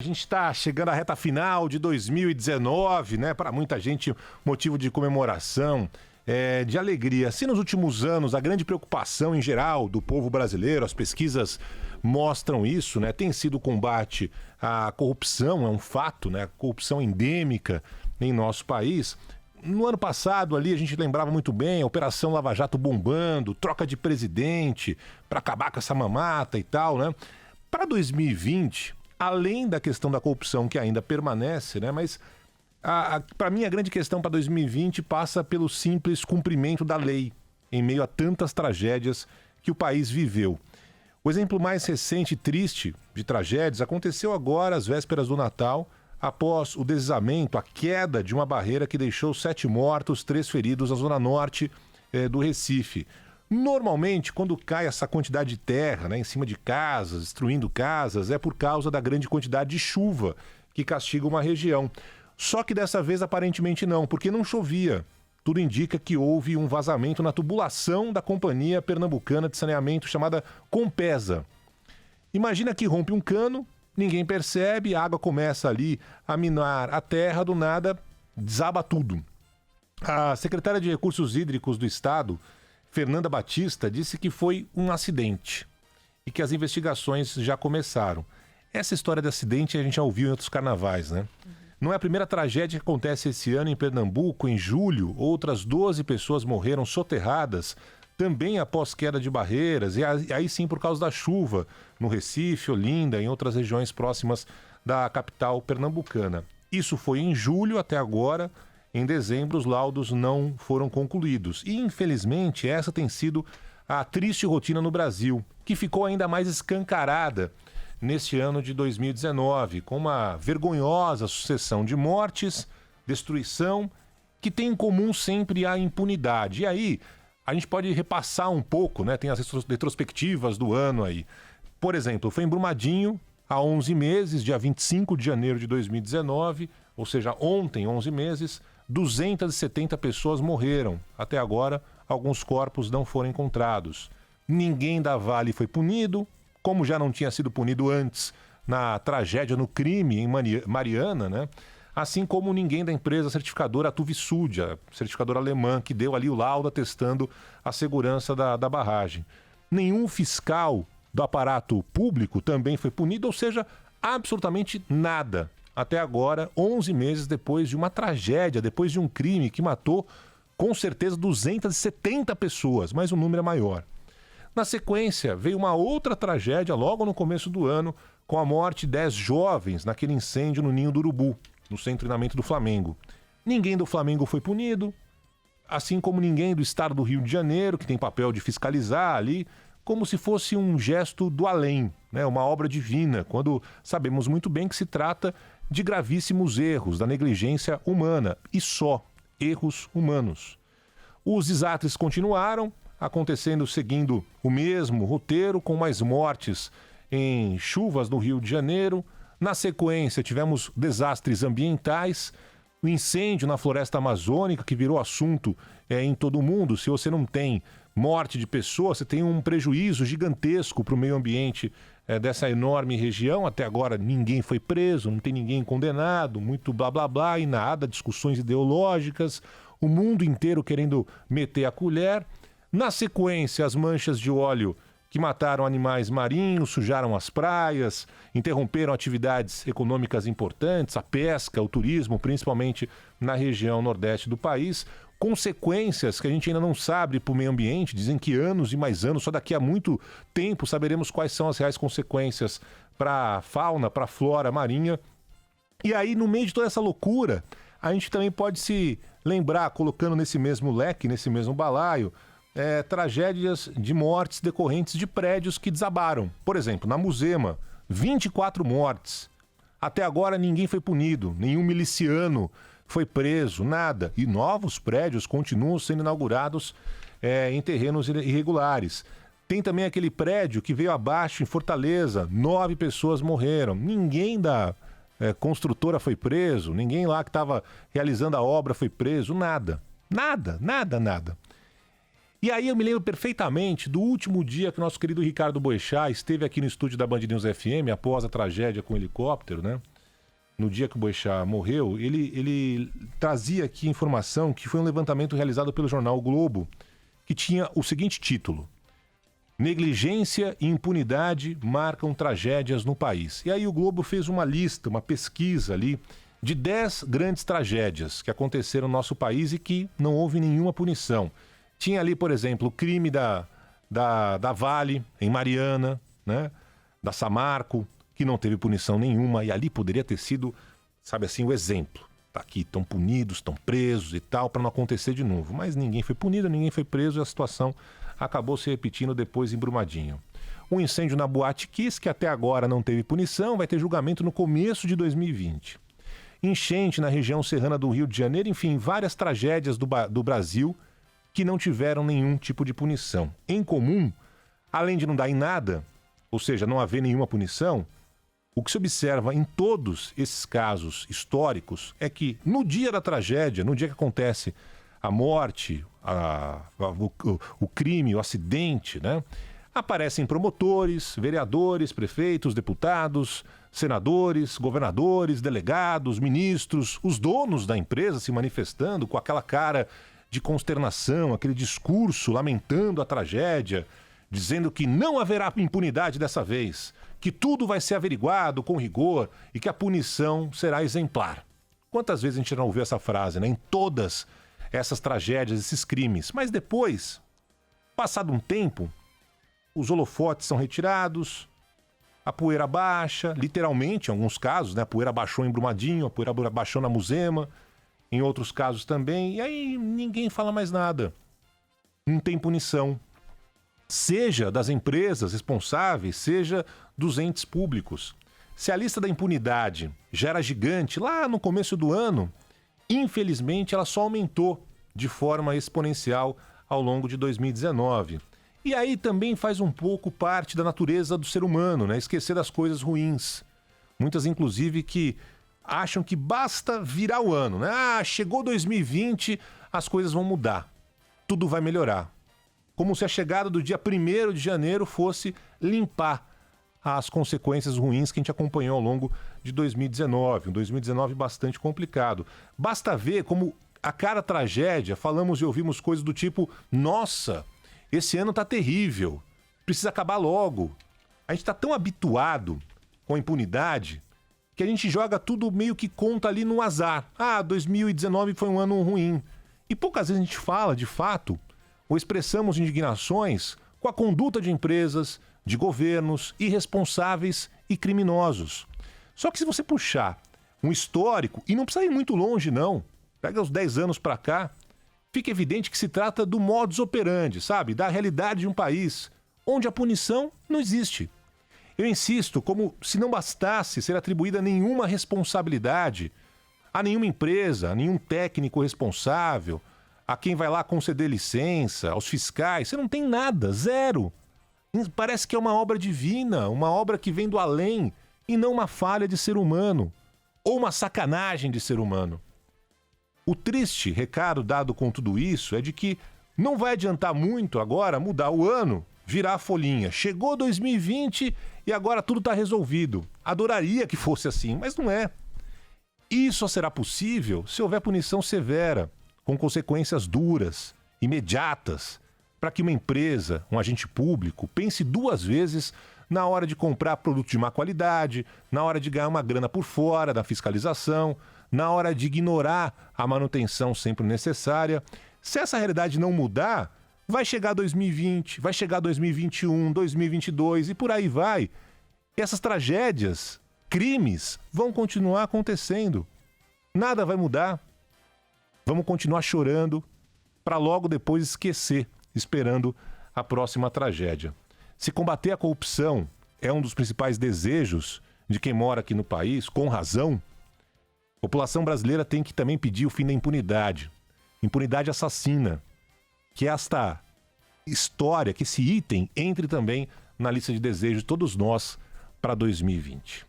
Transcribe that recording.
A gente está chegando à reta final de 2019, né? Para muita gente, motivo de comemoração, de alegria. Se nos últimos anos a grande preocupação em geral do povo brasileiro, as pesquisas mostram isso, né? Tem sido o combate à corrupção, é um fato, né? A corrupção endêmica em nosso país. No ano passado ali a gente lembrava muito bem, a Operação Lava Jato bombando, troca de presidente para acabar com essa mamata e tal, né? Para 2020... além da questão da corrupção que ainda permanece, né? Mas para mim a grande questão para 2020 passa pelo simples cumprimento da lei em meio a tantas tragédias que o país viveu. O exemplo mais recente e triste de tragédias aconteceu agora às vésperas do Natal, após o deslizamento, a queda de uma barreira que deixou 7 mortos, 3 feridos na zona norte do Recife. Normalmente, quando cai essa quantidade de terra, né, em cima de casas, destruindo casas, é por causa da grande quantidade de chuva que castiga uma região. Só que dessa vez aparentemente não, porque não chovia. Tudo indica que houve um vazamento na tubulação da Companhia Pernambucana de Saneamento chamada Compesa. Imagina que rompe um cano, ninguém percebe, a água começa ali a minar a terra, do nada desaba tudo. A secretária de Recursos Hídricos do Estado, Fernanda Batista, disse que foi um acidente e que as investigações já começaram. Essa história de acidente a gente já ouviu em outros carnavais, né? Não é a primeira tragédia que acontece esse ano em Pernambuco. Em julho, outras 12 pessoas morreram soterradas, também após queda de barreiras, e aí sim por causa da chuva, no Recife, Olinda, em outras regiões próximas da capital pernambucana. Isso foi em julho, até agora. Em dezembro, os laudos não foram concluídos. E, infelizmente, essa tem sido a triste rotina no Brasil, que ficou ainda mais escancarada neste ano de 2019, com uma vergonhosa sucessão de mortes, destruição, que tem em comum sempre a impunidade. E aí, a gente pode repassar um pouco, né? Tem as retrospectivas do ano aí. Por exemplo, foi em Brumadinho, há 11 meses, dia 25 de janeiro de 2019, ou seja, ontem, 11 meses, 270 pessoas morreram. Até agora, alguns corpos não foram encontrados. Ninguém da Vale foi punido, como já não tinha sido punido antes na tragédia, no crime em Mariana, né? Assim como ninguém da empresa certificadora Tuvisud, a certificadora alemã, que deu ali o laudo atestando a segurança da barragem. Nenhum fiscal do aparato público também foi punido, ou seja, absolutamente nada. Até agora, 11 meses depois de uma tragédia, depois de um crime que matou, com certeza, 270 pessoas, mas o número é maior. Na sequência, veio uma outra tragédia logo no começo do ano, com a morte de 10 jovens naquele incêndio no Ninho do Urubu, no centro de treinamento do Flamengo. Ninguém do Flamengo foi punido, assim como ninguém do estado do Rio de Janeiro, que tem papel de fiscalizar ali, como se fosse um gesto do além, né? Uma obra divina, quando sabemos muito bem que se trata de gravíssimos erros da negligência humana, e só erros humanos. Os desastres continuaram, acontecendo seguindo o mesmo roteiro, com mais mortes em chuvas no Rio de Janeiro. Na sequência, tivemos desastres ambientais, o incêndio na floresta amazônica, que virou assunto em todo o mundo. Se você não tem morte de pessoas, você tem um prejuízo gigantesco para o meio ambiente dessa enorme região. Até agora ninguém foi preso, não tem ninguém condenado, muito blá blá blá e nada, discussões ideológicas, o mundo inteiro querendo meter a colher. Na sequência, as manchas de óleo que mataram animais marinhos, sujaram as praias, interromperam atividades econômicas importantes, a pesca, o turismo, principalmente na região nordeste do país. Consequências que a gente ainda não sabe para o meio ambiente, dizem que anos e mais anos, só daqui a muito tempo saberemos quais são as reais consequências para a fauna, para a flora marinha. E aí, no meio de toda essa loucura, a gente também pode se lembrar, colocando nesse mesmo leque, nesse mesmo balaio, tragédias de mortes decorrentes de prédios que desabaram. Por exemplo, na Muzema, 24 mortes. Até agora ninguém foi punido, nenhum miliciano foi preso, nada. E novos prédios continuam sendo inaugurados em terrenos irregulares. Tem também aquele prédio que veio abaixo em Fortaleza, 9 pessoas morreram. Ninguém da construtora foi preso, ninguém lá que estava realizando a obra foi preso, nada. Nada. E aí eu me lembro perfeitamente do último dia que nosso querido Ricardo Boechat esteve aqui no estúdio da Band News FM, após a tragédia com o helicóptero, né? No dia que o Boechat morreu, ele trazia aqui informação que foi um levantamento realizado pelo jornal O Globo, que tinha o seguinte título: Negligência e impunidade marcam tragédias no país. E aí o Globo fez uma lista, uma pesquisa ali, de 10 grandes tragédias que aconteceram no nosso país e que não houve nenhuma punição. Tinha ali, por exemplo, o crime da Vale, em Mariana, né? Da Samarco, que não teve punição nenhuma, e ali poderia ter sido, sabe assim, o exemplo. Tá aqui, estão punidos, estão presos e tal, para não acontecer de novo. Mas ninguém foi punido, ninguém foi preso, e a situação acabou se repetindo depois em Brumadinho. Um incêndio na Boate Kiss, que até agora não teve punição, vai ter julgamento no começo de 2020. Enchente na região serrana do Rio de Janeiro, enfim, várias tragédias do Brasil que não tiveram nenhum tipo de punição. Em comum, além de não dar em nada, ou seja, não haver nenhuma punição, o que se observa em todos esses casos históricos é que no dia da tragédia, no dia que acontece a morte, o crime, o acidente, né? Aparecem promotores, vereadores, prefeitos, deputados, senadores, governadores, delegados, ministros, os donos da empresa se manifestando com aquela cara de consternação, aquele discurso lamentando a tragédia, dizendo que não haverá impunidade dessa vez, que tudo vai ser averiguado com rigor e que a punição será exemplar. Quantas vezes a gente não ouviu essa frase, né? Em todas essas tragédias, esses crimes. Mas depois, passado um tempo, os holofotes são retirados, a poeira baixa, literalmente, em alguns casos, né? A poeira baixou em Brumadinho, a poeira baixou na Muzema, em outros casos também, e aí ninguém fala mais nada. Não tem punição. Seja das empresas responsáveis, seja dos entes públicos. Se a lista da impunidade já era gigante lá no começo do ano, infelizmente ela só aumentou de forma exponencial ao longo de 2019. E aí também faz um pouco parte da natureza do ser humano, né? Esquecer das coisas ruins. Muitas, inclusive, que acham que basta virar o ano, né? Ah, chegou 2020, as coisas vão mudar. Tudo vai melhorar. Como se a chegada do dia 1º de janeiro fosse limpar as consequências ruins que a gente acompanhou ao longo de 2019. Um 2019 bastante complicado. Basta ver como a cada tragédia falamos e ouvimos coisas do tipo: nossa, esse ano tá terrível, precisa acabar logo. A gente tá tão habituado com a impunidade que a gente joga tudo meio que conta ali no azar. Ah, 2019 foi um ano ruim. E poucas vezes a gente fala, de fato, ou expressamos indignações com a conduta de empresas, de governos irresponsáveis e criminosos. Só que se você puxar um histórico, e não precisa ir muito longe não, pega os 10 anos para cá, fica evidente que se trata do modus operandi, sabe? Da realidade de um país onde a punição não existe. Eu insisto, como se não bastasse ser atribuída nenhuma responsabilidade a nenhuma empresa, a nenhum técnico responsável, a quem vai lá conceder licença, aos fiscais. Você não tem nada, zero. Parece que é uma obra divina, uma obra que vem do além e não uma falha de ser humano ou uma sacanagem de ser humano. O triste recado dado com tudo isso é de que não vai adiantar muito agora mudar o ano, virar a folhinha. Chegou 2020 e agora tudo está resolvido. Adoraria que fosse assim, mas não é. Isso só será possível se houver punição severa, com consequências duras, imediatas, para que uma empresa, um agente público, pense 2 vezes na hora de comprar produto de má qualidade, na hora de ganhar uma grana por fora da fiscalização, na hora de ignorar a manutenção sempre necessária. Se essa realidade não mudar, vai chegar 2020, vai chegar 2021, 2022 e por aí vai. E essas tragédias, crimes, vão continuar acontecendo. Nada vai mudar. Vamos continuar chorando para logo depois esquecer, esperando a próxima tragédia. Se combater a corrupção é um dos principais desejos de quem mora aqui no país, com razão, a população brasileira tem que também pedir o fim da impunidade. Impunidade assassina. Que esta história, que esse item entre também na lista de desejos de todos nós para 2020.